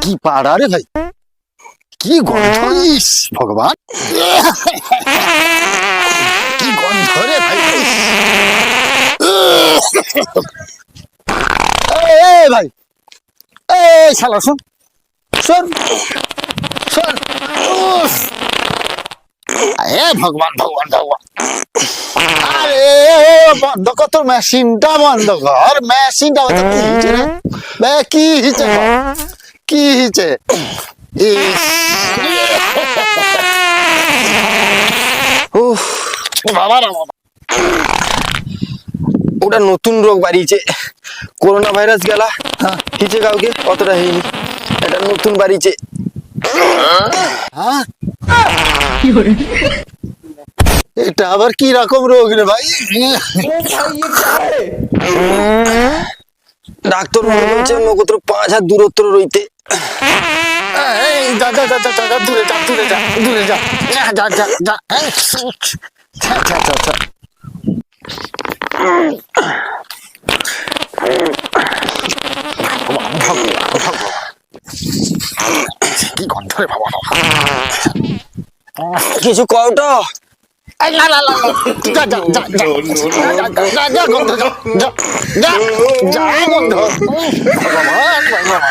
কি পাড়া রে ভাই, কি গন্ধ! ইস ভগবান, কি গন্ধ রে ভাই! এই ভাই, এই শালা শোন, শোন, শোন! উফ! এ ভগবান, ভগবান, ভগবান! আরে বন্ধ কর, তোর মেশিনটা বন্ধ কর, মেশিনটা বন্ধ। কি হিচে রে বে, কি হিচে, কি হিচে! ইস! উফ, বাবা রে বাবা! ওটা নতুন রোগ বাড়িয়েছে, করোনা ভাইরাস গেলা হিচে কাউকে অতটা হয়নি, এটা নতুন বাড়িয়েছে। হ্যাঁ, এটা আবার কি রকম রোগ রে ভাই? ডাক্তার বলছে নগত্র 5 হাত দূরত্ব রইতে। এই যা যা যা যা যা, দূরে যা, দূরে যা, দূরে যা, যা যা যা যা। এই, যা যা যা যা। ভগবান, ভগবান, ভগবান! কি গন্ধ রে বাবা! কিছু কওটা। এই না না না, যা যা যা যা যা যা, গন্ধ, যা যা যা যা, গন্ধ! ভগবান, ভগবান!